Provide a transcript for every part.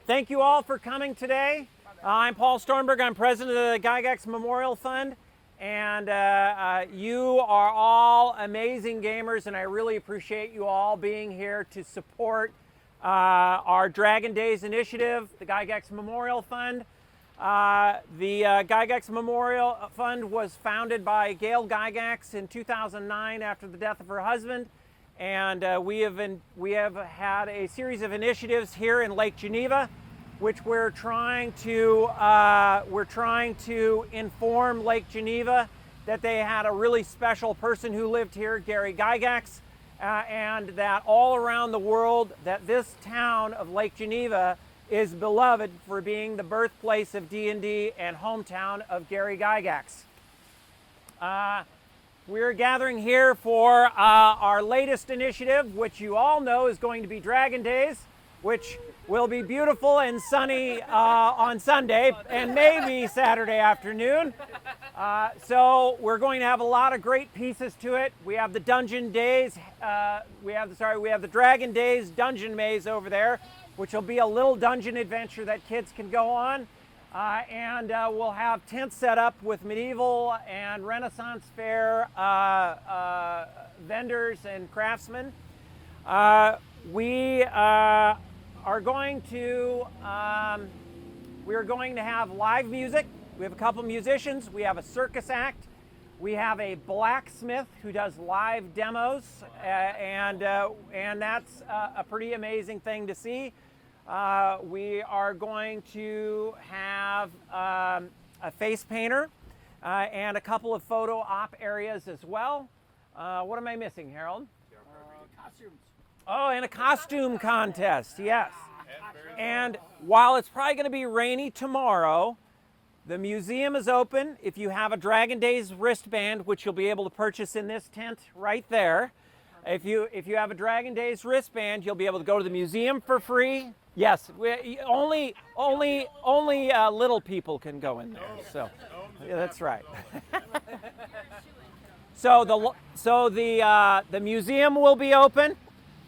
Thank you all for coming today. I'm Paul Stormberg. I'm president of the Gygax Memorial Fund. And you are all amazing gamers, and I really appreciate you all being here to support our Dragon Days initiative, the Gygax Memorial Fund. The Gygax Memorial Fund was founded by Gail Gygax in 2009 after the death of her husband. And we have had a series of initiatives here in Lake Geneva, which we're trying to inform Lake Geneva that they had a really special person who lived here, Gary Gygax, and that all around the world that this town of Lake Geneva is beloved for being the birthplace of D&D and hometown of Gary Gygax. We're gathering here for our latest initiative, which you all know is going to be Dragon Days, which will be beautiful and sunny on Sunday and maybe Saturday afternoon. So we're going to have a lot of great pieces to it. We have the Dungeon Days, we have the Dragon Days Dungeon Maze over there, which will be a little dungeon adventure that kids can go on. And we'll have tents set up with medieval and Renaissance fair vendors and craftsmen. We are going to have live music. We have a couple musicians. We have a circus act. We have a blacksmith who does live demos, and that's a pretty amazing thing to see. We are going to have a face painter and a couple of photo op areas as well. What am I missing, Harold? Costumes. Oh, and a costume contest, yes. And while it's probably going to be rainy tomorrow, the museum is open. If you have a Dragon Days wristband, which you'll be able to purchase in this tent right there, if you have a Dragon Days wristband, you'll be able to go to the museum for free. Yes, only little people can go in there. So, yeah, that's right. So the museum will be open.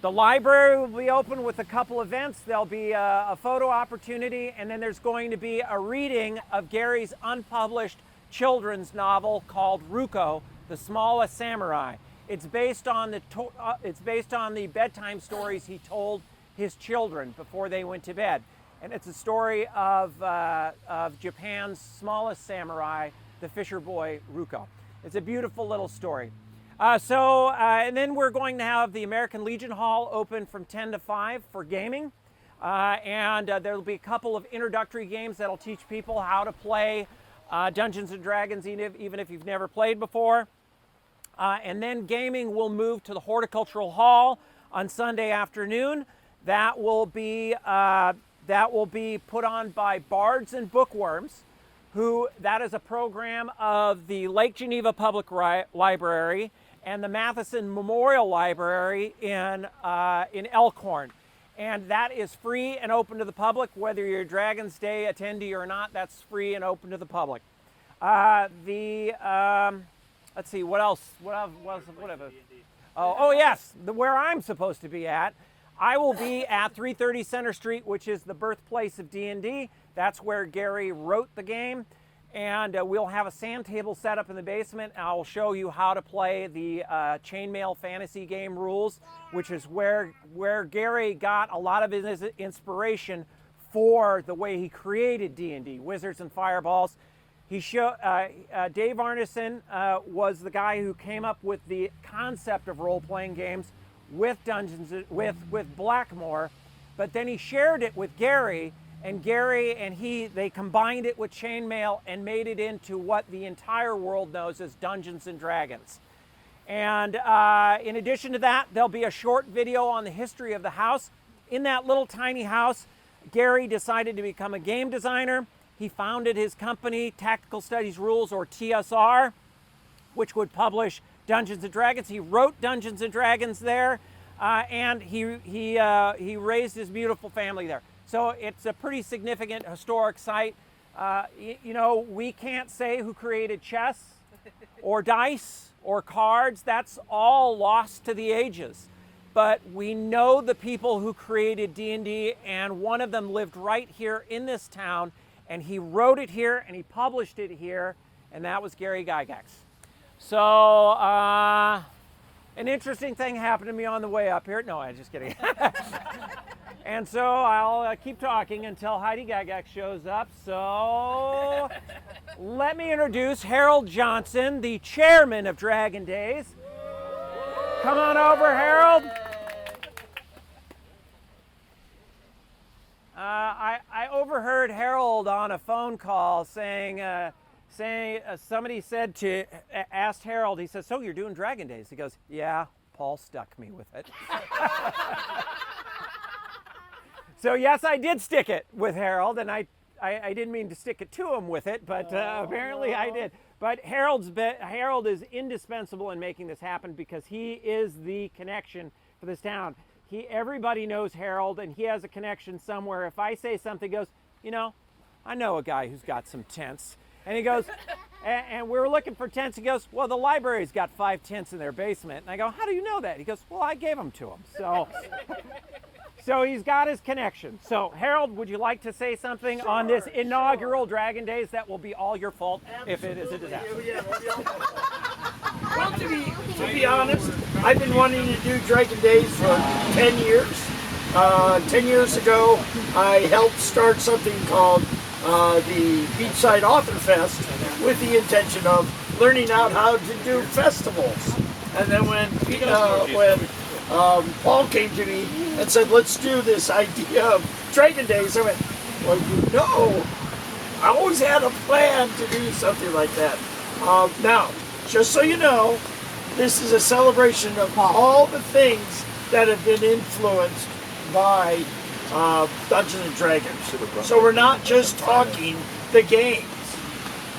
The library will be open with a couple events. There'll be a photo opportunity, and then there's going to be a reading of Gary's unpublished children's novel called Ruko, The Smallest Samurai. It's based on the bedtime stories he told his children before they went to bed, and it's a story of Japan's smallest samurai, the fisher boy Ruko. It's a beautiful little story. And then we're going to have the American Legion Hall open from 10 to 5 for gaming, and there'll be a couple of introductory games that'll teach people how to play Dungeons and Dragons, even if you've never played before. And then gaming will move to the Horticultural Hall on Sunday afternoon. That will be put on by Bards and Bookworms, that is a program of the Lake Geneva Public Library and the Matheson Memorial Library in Elkhorn. And that is free and open to the public, whether you're a Dragon's Day attendee or not. That's free and open to the public. Let's see, what else? Whatever. Oh yes, where I'm supposed to be at. I will be at 330 Center Street, which is the birthplace of D&D. That's where Gary wrote the game. And we'll have a sand table set up in the basement. I'll show you how to play the chainmail fantasy game rules, which is where Gary got a lot of his inspiration for the way he created D&D, Wizards and Fireballs. Dave Arneson was the guy who came up with the concept of role-playing games with with Blackmore, but then he shared it with Gary, and Gary and they combined it with chainmail and made it into what the entire world knows as Dungeons and Dragons. And in addition to that, there'll be a short video on the history of the house. In that little tiny house, Gary decided to become a game designer. He founded his company, Tactical Studies Rules, or TSR, which would publish Dungeons and Dragons. He wrote Dungeons and Dragons there, and he raised his beautiful family there. So it's a pretty significant historic site. We can't say who created chess or dice or cards. That's all lost to the ages. but we know the people who created D&D, and one of them lived right here in this town, and he wrote it here and he published it here, and that was Gary Gygax. So an interesting thing happened to me on the way up here. No, I'm just kidding. And so I'll keep talking until Heidi Gygax shows up. So let me introduce Harold Johnson, the chairman of Dragon Days. Come on over, Harold. I overheard Harold on a phone call saying somebody asked Harold, he says, "So you're doing Dragon Days?" He goes, "Yeah, Paul stuck me with it." So yes, I did stick it with Harold, and I didn't mean to stick it to him with it, but apparently I did. But Harold is indispensable in making this happen because he is the connection for this town. Everybody knows Harold, and he has a connection somewhere. If I say something, he goes, I know a guy who's got some tents. And he goes, and we're looking for tents. He goes, well, the library's got 5 tents in their basement. And I go, how do you know that? He goes, well, I gave them to him. So he's got his connection. So Harold, would you like to say something on this inaugural Dragon Days? That will be all your fault if it is a disaster. Well, to be honest, I've been wanting to do Dragon Days for 10 years. 10 years ago, I helped start something called the Beachside Author Fest with the intention of learning out how to do festivals. And then when Paul came to me and said, let's do this idea of Dragon Days, I went, well, I always had a plan to do something like that. Now, just so you know, this is a celebration of all the things that have been influenced by Dungeons and Dragons. So we're not just talking the games.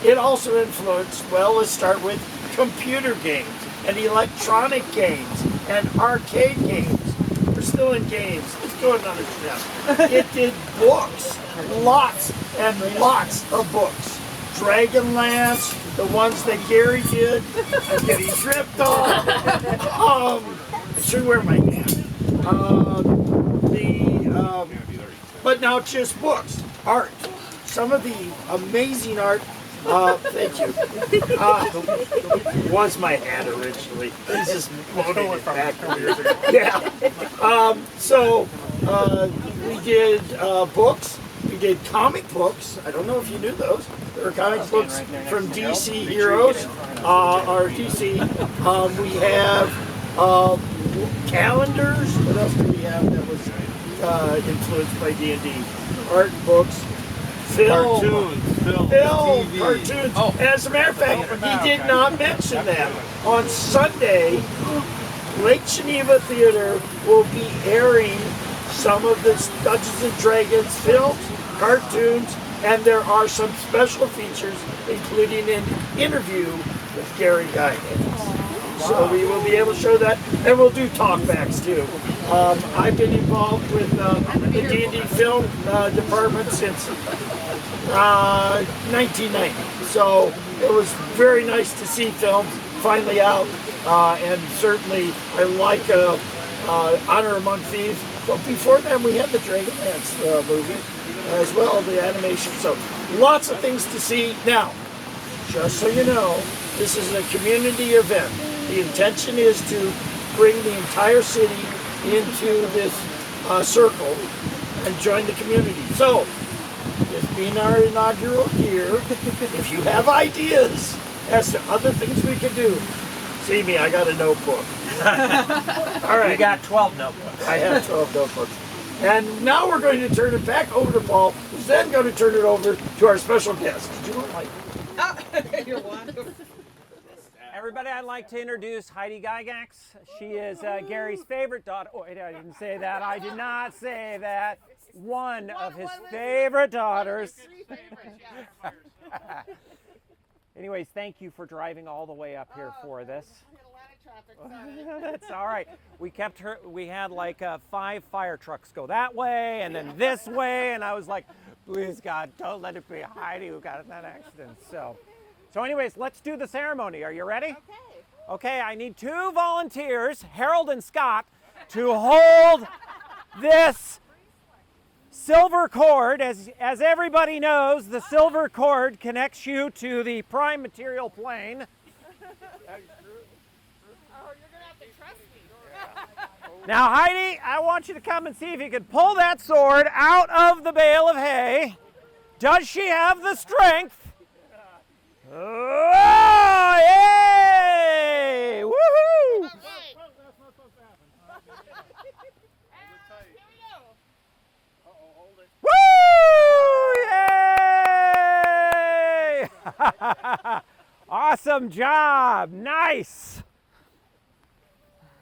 It also influenced, well, let's start with computer games and electronic games and arcade games. We're still in games. Let's go another step. It did books, lots and lots of books. Dragonlance, the ones that Gary did. I'm getting tripped off. I should wear my hat. But now it's just books, art. Some of the amazing art. Thank you. Was my hat originally. He's just loaded it back years ago. Yeah. So we did books. We did comic books. I don't know if you knew those. There were comic books from DC Heroes, or DC. We have calendars. What else do we have that was influenced by D&D? Art, books, film, cartoons. Oh. As a matter of fact, he did not mention that. On Sunday, Lake Geneva Theater will be airing some of the Dungeons and Dragons films, cartoons, and there are some special features, including an interview with Gary Gygax. So we will be able to show that, and we'll do talkbacks too. I've been involved with the D&D film department since 1990. So it was very nice to see films finally out, and certainly I like Honor Among Thieves. But before then, we had the Dragonlance movie as well, the animation. So lots of things to see. Now, just so you know, this is a community event. The intention is to bring the entire city into this circle and join the community. So, this being our inaugural year, if you have ideas as to other things we can do, see me, I got a notebook. All right. You got 12 notebooks. I have 12 notebooks. And now we're going to turn it back over to Paul, who's then going to turn it over to our special guest. Did you want to You're wonderful. Everybody, I'd like to introduce Heidi Gygax. She is Gary's favorite daughter. Oh, I didn't say that. I did not say that. One of his favorite daughters. Anyways, thank you for driving all the way up here for this. That's all right. We had like 5 fire trucks go that way and then this way, and I was like, please God, don't let it be Heidi who got in that accident. So anyways, let's do the ceremony. Are you ready? Okay. Okay, I need 2 volunteers, Harold and Scott, to hold this silver cord. As everybody knows, the silver cord connects you to the prime material plane. Now, Heidi, I want you to come and see if you can pull that sword out of the bale of hay. Does she have the strength? Oh, yay! Woohoo! Woo! Yay! Awesome job! Nice!